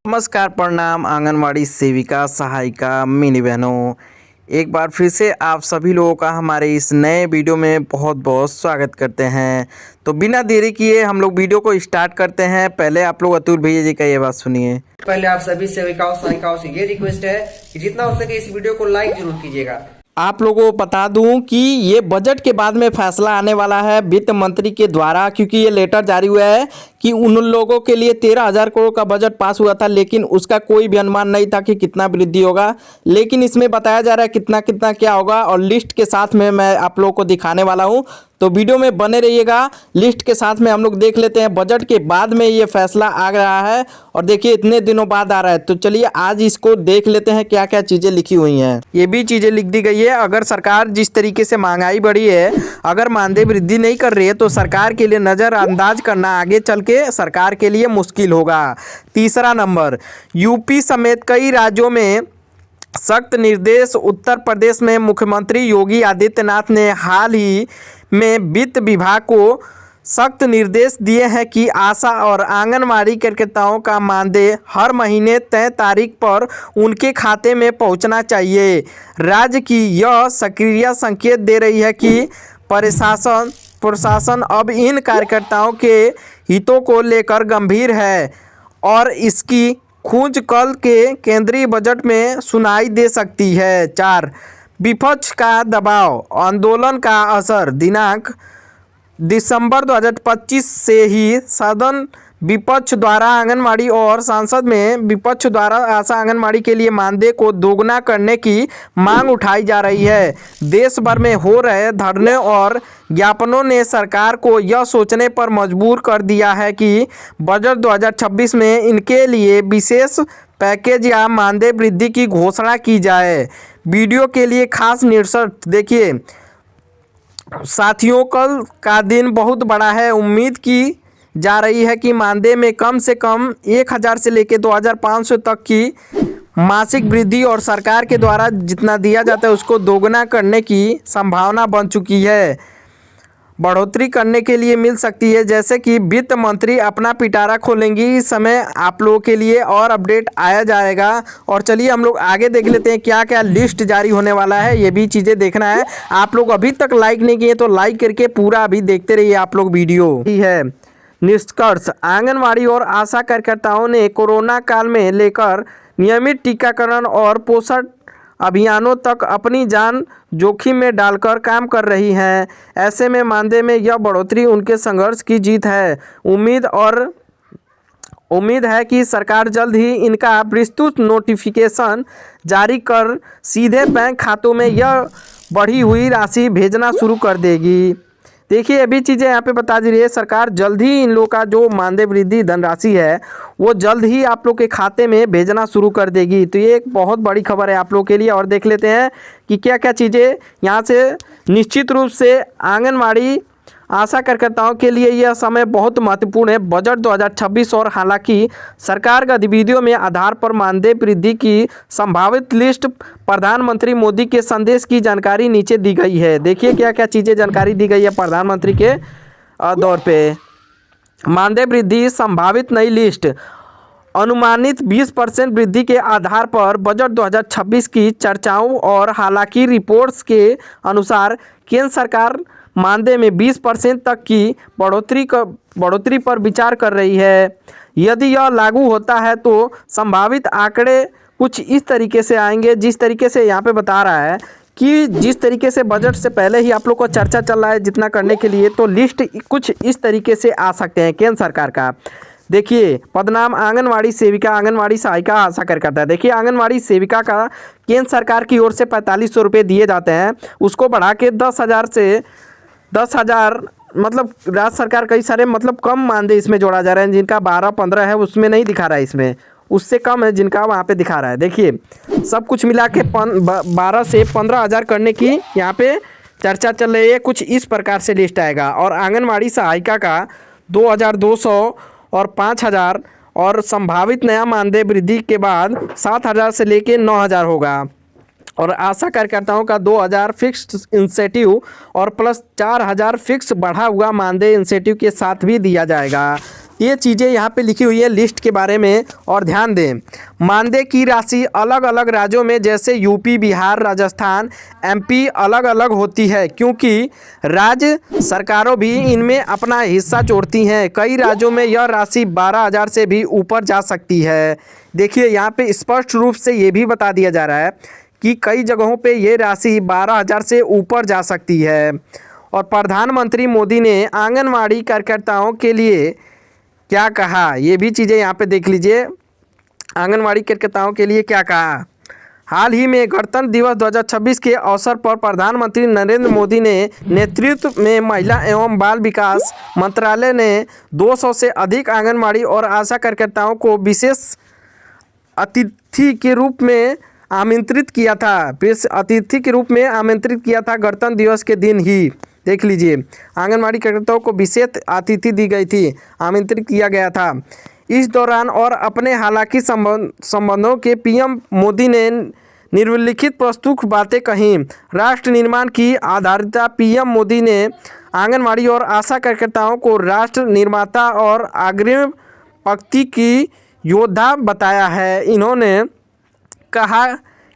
नमस्कार, प्रणाम आंगनवाड़ी सेविका, सहायिका, मिनी बहनों। एक बार फिर से आप सभी लोगों का हमारे इस नए वीडियो में बहुत बहुत स्वागत करते हैं। तो बिना देरी किए हम लोग वीडियो को स्टार्ट करते हैं। पहले आप लोग अतुल भैया जी का ये बात सुनिए। पहले आप सभी सेविकाओं सहायिकाओं से ये रिक्वेस्ट है कि जितना हो सके इस वीडियो को लाइक जरूर कीजिएगा। आप लोगों को बता दूं कि ये बजट के बाद में फैसला आने वाला है वित्त मंत्री के द्वारा, क्योंकि ये लेटर जारी हुआ है कि उन लोगों के लिए 13,000 करोड़ का बजट पास हुआ था, लेकिन उसका कोई भी अनुमान नहीं था कि कितना वृद्धि होगा। लेकिन इसमें बताया जा रहा है कितना कितना क्या होगा, और लिस्ट के साथ में मैं आप लोगों को दिखाने वाला हूँ। तो वीडियो में बने रहिएगा। लिस्ट के साथ में हम लोग देख लेते हैं बजट के बाद में ये फैसला आ रहा है, और देखिए इतने दिनों बाद आ रहा है। तो चलिए आज इसको देख लेते हैं क्या क्या चीज़ें लिखी हुई हैं। ये भी चीज़ें लिख दी गई है। अगर सरकार जिस तरीके से महंगाई बढ़ी है, अगर मानदेय वृद्धि नहीं कर रही है, तो सरकार के लिए नज़रअंदाज करना आगे चल के सरकार के लिए मुश्किल होगा। तीसरा नंबर, यूपी समेत कई राज्यों में सख्त निर्देश। उत्तर प्रदेश में मुख्यमंत्री योगी आदित्यनाथ ने हाल ही में वित्त विभाग को सख्त निर्देश दिए हैं कि आशा और आंगनवाड़ी कार्यकर्ताओं का मानदेय हर महीने तय तारीख पर उनके खाते में पहुंचना चाहिए। राज्य की यह सक्रिय संकेत दे रही है कि प्रशासन अब इन कार्यकर्ताओं के हितों को लेकर गंभीर है, और इसकी खूंज कल के केंद्रीय बजट में सुनाई दे सकती है। 4, विपक्ष का दबाव, आंदोलन का असर। दिनांक दिसंबर 2025 से ही सदन विपक्ष द्वारा आंगनवाड़ी और संसद में विपक्ष द्वारा आशा आंगनवाड़ी के लिए मानदेय को दोगुना करने की मांग उठाई जा रही है। देश भर में हो रहे धरने और ज्ञापनों ने सरकार को यह सोचने पर मजबूर कर दिया है कि बजट 2026 में इनके लिए विशेष पैकेज या मानदेय वृद्धि की घोषणा की जाए। वीडियो के लिए खास निष्कर्ष देखिए। साथियों, कल का दिन बहुत बड़ा है। उम्मीद की जा रही है कि मानदेय में कम से कम 1,000 से लेकर 2,500 तक की मासिक वृद्धि, और सरकार के द्वारा जितना दिया जाता है उसको दोगुना करने की संभावना बन चुकी है। बढ़ोतरी करने के लिए मिल सकती है, जैसे कि वित्त मंत्री अपना पिटारा खोलेंगी। इस समय आप लोगों के लिए और अपडेट आया जाएगा। और चलिए हम लोग आगे देख लेते हैं क्या क्या लिस्ट जारी होने वाला है। ये भी चीज़ें देखना है। आप लोग अभी तक लाइक नहीं किए तो लाइक करके पूरा अभी देखते रहिए आप लोग वीडियो। ही है निष्कर्ष, आंगनवाड़ी और आशा कार्यकर्ताओं ने कोरोना काल में लेकर नियमित टीकाकरण और पोषण अभियानों तक अपनी जान जोखिम में डालकर काम कर रही हैं। ऐसे में मानदेय में यह बढ़ोतरी उनके संघर्ष की जीत है। उम्मीद है कि सरकार जल्द ही इनका विस्तृत नोटिफिकेशन जारी कर सीधे बैंक खातों में यह बढ़ी हुई राशि भेजना शुरू कर देगी। देखिए अभी चीज़ें यहाँ पे बता दी रही है, सरकार जल्द ही इन लोगों का जो मानदेय वृद्धि धनराशि है वो जल्द ही आप लोग के खाते में भेजना शुरू कर देगी। तो ये एक बहुत बड़ी खबर है आप लोग के लिए। और देख लेते हैं कि क्या क्या चीज़ें यहाँ से। निश्चित रूप से आंगनवाड़ी आशा कार्यकर्ताओं के लिए यह समय बहुत महत्वपूर्ण है। बजट 2026 और हालांकि सरकार गतिविधियों में आधार पर मानदेय वृद्धि की संभावित लिस्ट प्रधानमंत्री मोदी के संदेश की जानकारी नीचे दी गई है। देखिए क्या क्या चीज़ें जानकारी दी गई है प्रधानमंत्री के दौर पे। मानदेय वृद्धि संभावित नई लिस्ट, अनुमानित 20% वृद्धि के आधार पर बजट 2026 की चर्चाओं, और हालांकि रिपोर्ट्स के अनुसार केंद्र सरकार मानदेय में 20% तक की बढ़ोतरी पर विचार कर रही है। यदि यह लागू होता है तो संभावित आंकड़े कुछ इस तरीके से आएंगे, जिस तरीके से यहाँ पे बता रहा है कि जिस तरीके से बजट से पहले ही आप लोग को चर्चा चल रहा है जितना करने के लिए, तो लिस्ट कुछ इस तरीके से आ सकते हैं केंद्र सरकार का। देखिए पदनाम आंगनवाड़ी सेविका, आंगनवाड़ी सहायिका, आशा कार्यकर्ता है। देखिए आंगनवाड़ी सेविका का केंद्र सरकार की ओर से 4500 रुपये दिए जाते हैं, उसको बढ़ा के 10,000 मतलब राज्य सरकार कई सारे मतलब कम मानदेय इसमें जोड़ा जा रहा है। जिनका 12-15 है उसमें नहीं दिखा रहा है, इसमें उससे कम है जिनका वहाँ पे दिखा रहा है। देखिए सब कुछ मिला के 12 से 15,000 करने की यहाँ पे चर्चा चल रही है। कुछ इस प्रकार से लिस्ट आएगा। और आंगनवाड़ी सहायिका का 2,200 और 5,000, और संभावित नया मानदेय वृद्धि के बाद 7,000 से लेके 9,000 होगा। और आशा कार्यकर्ताओं का 2,000 फिक्स्ड इंसेंटिव और प्लस 4,000 फिक्स बढ़ा हुआ मानदेय इंसेंटिव के साथ भी दिया जाएगा। ये चीज़ें यहाँ पे लिखी हुई है लिस्ट के बारे में, और ध्यान दें। मानदेय की राशि अलग अलग राज्यों में जैसे यूपी, बिहार, राजस्थान, एमपी अलग अलग होती है, क्योंकि राज्य सरकारों भी इनमें अपना हिस्सा जोड़ती हैं। कई राज्यों में यह राशि 12,000 से भी ऊपर जा सकती है। देखिए यहाँ पे स्पष्ट रूप से ये भी बता दिया जा रहा है कि कई जगहों पे ये राशि 12,000 से ऊपर जा सकती है। और प्रधानमंत्री मोदी ने आंगनवाड़ी कार्यकर्ताओं के लिए क्या कहा, ये भी चीज़ें यहाँ पे देख लीजिए। आंगनवाड़ी कार्यकर्ताओं के लिए क्या कहा। हाल ही में गणतंत्र दिवस 2026 के अवसर पर प्रधानमंत्री नरेंद्र मोदी ने नेतृत्व में महिला एवं बाल विकास मंत्रालय ने 200 से अधिक आंगनवाड़ी और आशा कार्यकर्ताओं को विशेष अतिथि के रूप में आमंत्रित किया था। अतिथि के रूप में आमंत्रित किया था गणतंत्र दिवस के दिन ही। देख लीजिए, आंगनवाड़ी कार्यकर्ताओं को विशेष अतिथि दी गई थी, आमंत्रित किया गया था। इस दौरान और अपने हालांकि संबंधों के पीएम मोदी ने निम्नलिखित प्रस्तुत बातें कहीं। राष्ट्र निर्माण की आधारता। पीएम मोदी ने आंगनवाड़ी और आशा कार्यकर्ताओं को राष्ट्र निर्माता और अग्रिम पंक्ति की योद्धा बताया है। इन्होंने कहा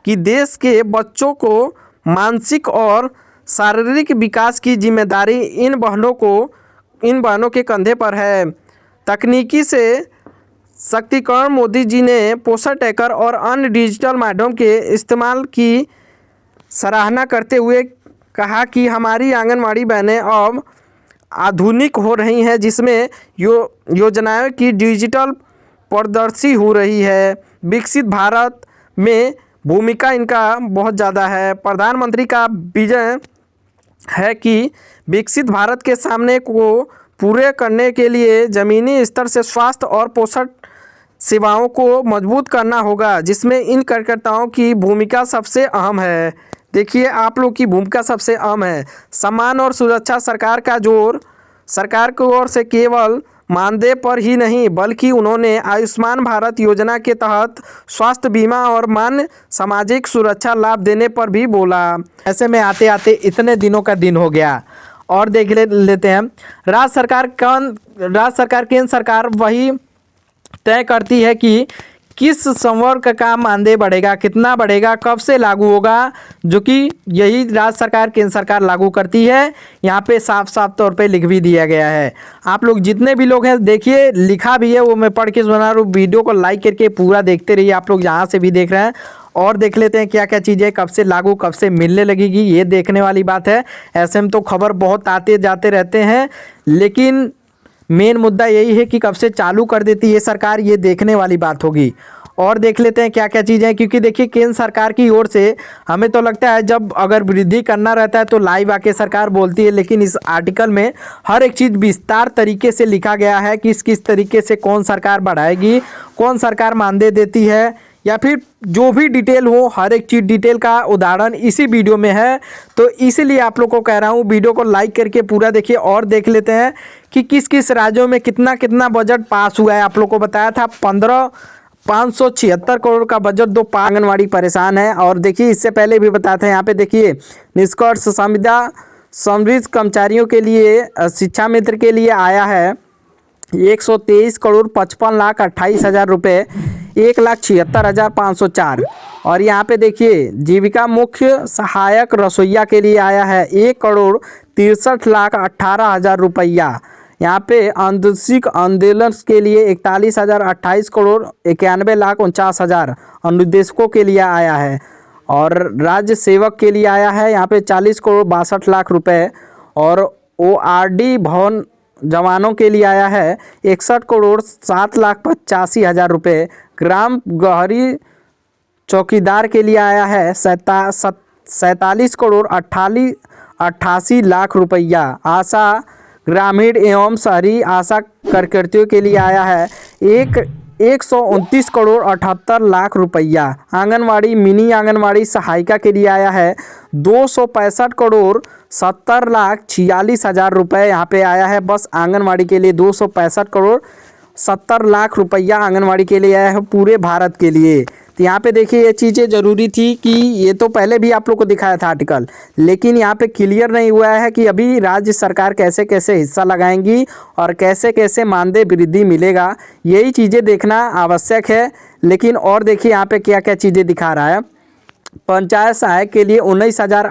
कि देश के बच्चों को मानसिक और शारीरिक विकास की जिम्मेदारी इन बहनों के कंधे पर है। तकनीकी से सशक्तिकरण। मोदी जी ने पोषण ट्रैकर और अन्य डिजिटल माध्यम के इस्तेमाल की सराहना करते हुए कहा कि हमारी आंगनवाड़ी बहनें अब आधुनिक हो रही हैं, जिसमें योजनाओं की डिजिटल पारदर्शी हो रही है। विकसित भारत में भूमिका इनका बहुत ज़्यादा है। प्रधानमंत्री का विजन है कि विकसित भारत के सामने को पूरे करने के लिए ज़मीनी स्तर से स्वास्थ्य और पोषण सेवाओं को मजबूत करना होगा, जिसमें इन कार्यकर्ताओं की भूमिका सबसे अहम है। देखिए, आप लोग की भूमिका सबसे अहम है। सम्मान और सुरक्षा। सरकार का जोर सरकार की ओर से केवल मानदेय पर ही नहीं, बल्कि उन्होंने आयुष्मान भारत योजना के तहत स्वास्थ्य बीमा और मान्य सामाजिक सुरक्षा लाभ देने पर भी बोला। ऐसे में आते आते इतने दिनों का दिन हो गया, और देख लेते हैं राज्य सरकार केंद्र सरकार वही तय करती है कि किस संवर्ग का मानदेय बढ़ेगा, कितना बढ़ेगा, कब से लागू होगा, जो कि यही राज्य सरकार केंद्र सरकार लागू करती है। यहाँ पे साफ साफ तौर पे लिख भी दिया गया है। आप लोग जितने भी लोग हैं देखिए, लिखा भी है, वो मैं पढ़ के सुना रहा हूँ। वीडियो को लाइक करके पूरा देखते रहिए। आप लोग जहाँ से भी देख रहे हैं, और देख लेते हैं क्या क्या चीज़ें कब से लागू, कब से मिलने लगेगी, ये देखने वाली बात है। ऐसे में तो खबर बहुत आते जाते रहते हैं, लेकिन मेन मुद्दा यही है कि कब से चालू कर देती है सरकार, ये देखने वाली बात होगी। और देख लेते हैं क्या क्या चीज़ें हैं, क्योंकि देखिए केंद्र सरकार की ओर से हमें तो लगता है जब अगर वृद्धि करना रहता है तो लाइव आके सरकार बोलती है, लेकिन इस आर्टिकल में हर एक चीज़ विस्तार तरीके से लिखा गया है कि किस तरीके से कौन सरकार बढ़ाएगी, कौन सरकार मानदेय देती है, या फिर जो भी डिटेल हो, हर एक चीज़ डिटेल का उदाहरण इसी वीडियो में है। तो इसीलिए आप लोग को कह रहा हूँ वीडियो को लाइक करके पूरा देखिए। और देख लेते हैं कि किस किस राज्यों में कितना कितना बजट पास हुआ है। आप लोग को बताया था 576 करोड़ का बजट दो। आंगनवाड़ी परेशान है। और देखिए इससे पहले भी बताया था, यहाँ पे देखिए निष्कर्ष संविदा समृद्ध कर्मचारियों के लिए शिक्षा मित्र के लिए आया है 123 करोड़ 55 लाख 28 हज़ार रुपये, 1,76,504। और यहाँ पे देखिए जीविका मुख्य सहायक रसोइया के लिए आया है 1 करोड़ 63 लाख 18 हज़ार रुपया। यहाँ पे आंशिक आंदोलन के लिए 41,028 करोड़ 91 लाख 49 हज़ार अनुदेशकों के लिए आया है। और राज्य सेवक के लिए आया है यहाँ पे 40 करोड़ 62 लाख रुपए। और ORD भवन जवानों के लिए आया है 61 करोड़ 7 लाख 85 हज़ार रुपये। ग्राम गहरी चौकीदार के लिए आया है 47 करोड़ 88 लाख रुपया। आशा ग्रामीण एवं शहरी आशा कार्यकर्तियों के लिए आया है 129 करोड़ 78 लाख रुपया। आंगनवाड़ी मिनी आंगनवाड़ी सहायिका के लिए आया है 265 करोड़ 70 लाख 46 हज़ार रुपये। यहाँ पे आया है बस आंगनवाड़ी के लिए 265 करोड़ 70 लाख रुपया आंगनवाड़ी के लिए आया है पूरे भारत के लिए। तो यहाँ पे देखिए ये चीज़ें ज़रूरी थी कि ये तो पहले भी आप लोग को दिखाया था आर्टिकल, लेकिन यहाँ पे क्लियर नहीं हुआ है कि अभी राज्य सरकार कैसे कैसे हिस्सा लगाएंगी और कैसे कैसे मानदेय वृद्धि मिलेगा। यही चीज़ें देखना आवश्यक है। लेकिन और देखिए यहाँ पे क्या क्या चीज़ें दिखा रहा है। पंचायत सहायक के लिए 19,000